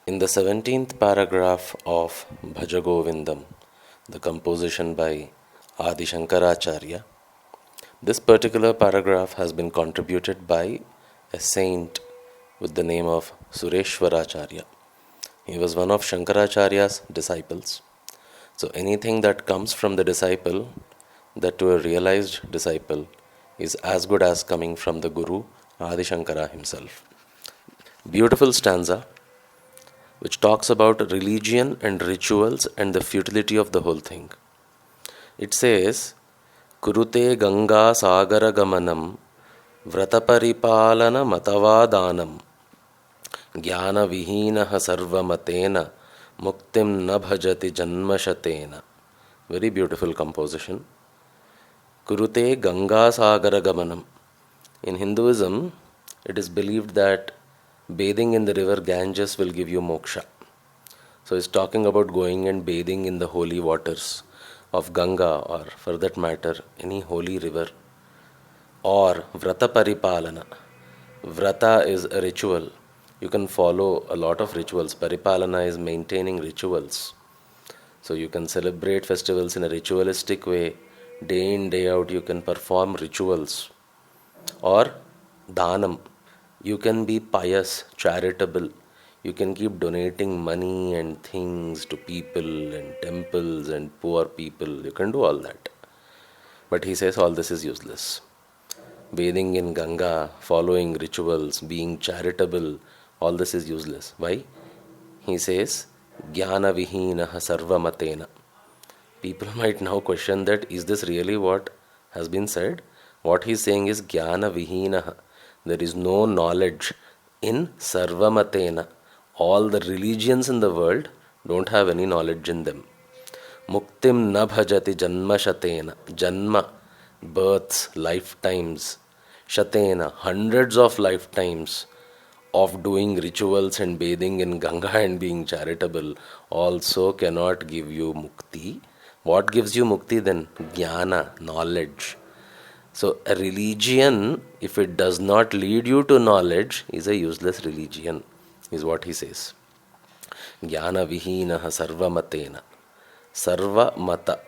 In the 17th paragraph of Bhaja Govindam, the composition by Adi Shankaracharya, this particular paragraph has been contributed by a saint with the name of Sureshwaracharya. He was one of Shankaracharya's disciples. So anything that comes from the disciple, that to a realized disciple, is as good as coming from the Guru Adi Shankara himself. Beautiful stanza which talks about religion and rituals and the futility of the whole thing. It says, Kurute Ganga Sagara Gamanam Vrataparipalana Matavadanam Jnana Vihinaha Sarvamatena Muktim na bhajati janmashatena. Very beautiful composition. Kurute Ganga Sagara Gamanam. In Hinduism, it is believed that bathing in the river Ganges will give you moksha. So he's talking about going and bathing in the holy waters of Ganga, or for that matter, any holy river. Or Vrata Paripalana. Vrata is a ritual. You can follow a lot of rituals. Paripalana is maintaining rituals. So you can celebrate festivals in a ritualistic way. Day in, day out, you can perform rituals. Or Dhanam. You can be pious, charitable. You can keep donating money and things to people and temples and poor people. You can do all that. But he says all this is useless. Bathing in Ganga, following rituals, being charitable, all this is useless. Why? He says, Jnana Vihinaha Sarvamatena. People might now question that, is this really what has been said? What he is saying is Jnana Vihinaha. There is no knowledge in Sarvamatena. All the religions in the world don't have any knowledge in them. Muktim na bhajati janma shatena. Janma, births, lifetimes. Shatena, hundreds of lifetimes of doing rituals and bathing in Ganga and being charitable also cannot give you mukti. What gives you mukti then? Jnana, knowledge. So a religion, if it does not lead you to knowledge, is a useless religion, is what he says. Jnana vihinaha sarvamatena. Sarva mata.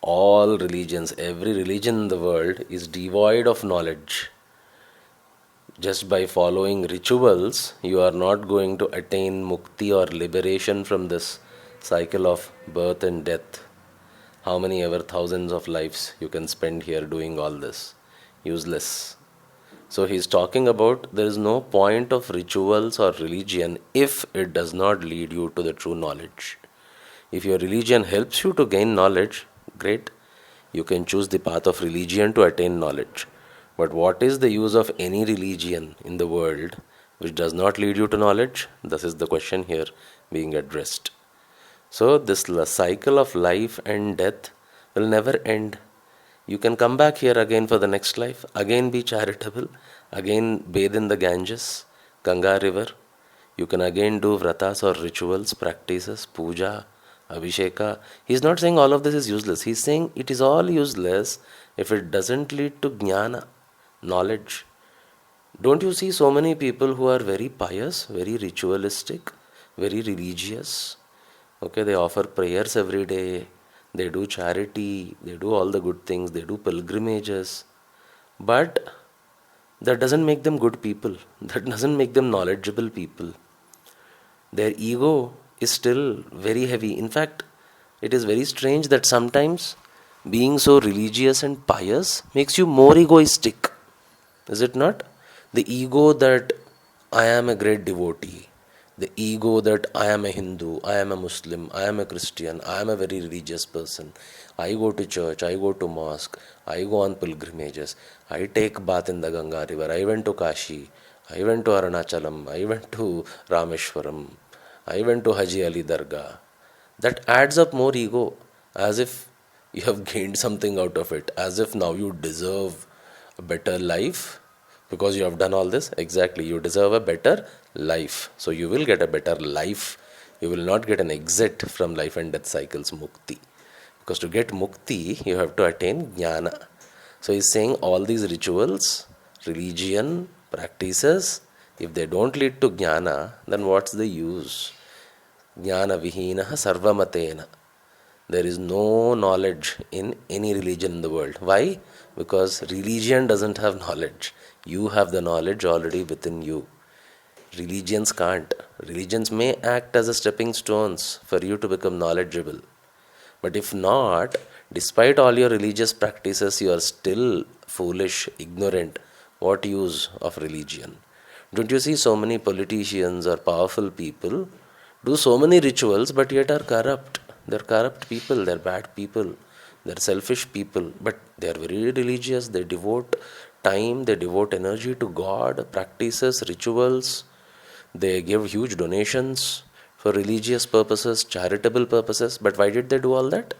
All religions, every religion in the world is devoid of knowledge. Just by following rituals, you are not going to attain mukti or liberation from this cycle of birth and death. How many ever thousands of lives you can spend here doing all this? Useless. So he is talking about there is no point of rituals or religion if it does not lead you to the true knowledge. If your religion helps you to gain knowledge, great. You can choose the path of religion to attain knowledge. But what is the use of any religion in the world which does not lead you to knowledge? This is the question here being addressed. So this cycle of life and death will never end. You can come back here again for the next life, again be charitable, again bathe in the Ganges, Ganga river. You can again do vratas or rituals, practices, puja, abhisheka. He's not saying all of this is useless. He's saying it is all useless if it doesn't lead to jnana, knowledge. Don't you see so many people who are very pious, very ritualistic, very religious? Okay, they offer prayers every day, they do charity, they do all the good things, they do pilgrimages. But that doesn't make them good people. That doesn't make them knowledgeable people. Their ego is still very heavy. In fact, it is very strange that sometimes being so religious and pious makes you more egoistic. Is it not? The ego that I am a great devotee. The ego that I am a Hindu, I am a Muslim, I am a Christian, I am a very religious person. I go to church, I go to mosque, I go on pilgrimages, I take bath in the Ganga river, I went to Kashi, I went to Arunachalam, I went to Rameshwaram, I went to Haji Ali Dargah. That adds up more ego, as if you have gained something out of it, as if now you deserve a better life because you have done all this. Exactly, you deserve a better life. So you will get a better life. You will not get an exit from life and death cycles, mukti. Because to get mukti, you have to attain jnana. So he's saying all these rituals, religion, practices, if they don't lead to jnana, then what's the use? Jnana vihinaha sarvamatena. There is no knowledge in any religion in the world. Why? Because religion doesn't have knowledge. You have the knowledge already within you. Religions can't. Religions may act as a stepping stones for you to become knowledgeable. But if not, despite all your religious practices, you are still foolish, ignorant. What use of religion? Don't you see so many politicians or powerful people do so many rituals but yet are corrupt? They're corrupt people, they're bad people, they're selfish people, but they're very religious. They devote time, they devote energy to God, practices, rituals. They give huge donations for religious purposes, charitable purposes. But why did they do all that?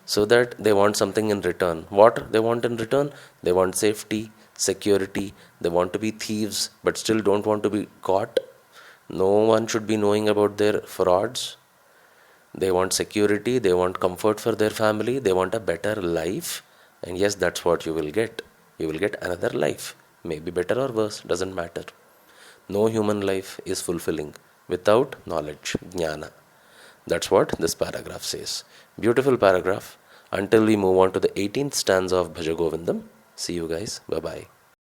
So that they want something in return. What they want in return? They want safety, security. They want to be thieves, but still don't want to be caught. No one should be knowing about their frauds. They want security, they want comfort for their family, they want a better life. And yes, that's what you will get. You will get another life. Maybe better or worse, doesn't matter. No human life is fulfilling without knowledge, jnana. That's what this paragraph says. Beautiful paragraph. Until we move on to the 18th stanza of Bhaja Govindam. See you guys. Bye bye.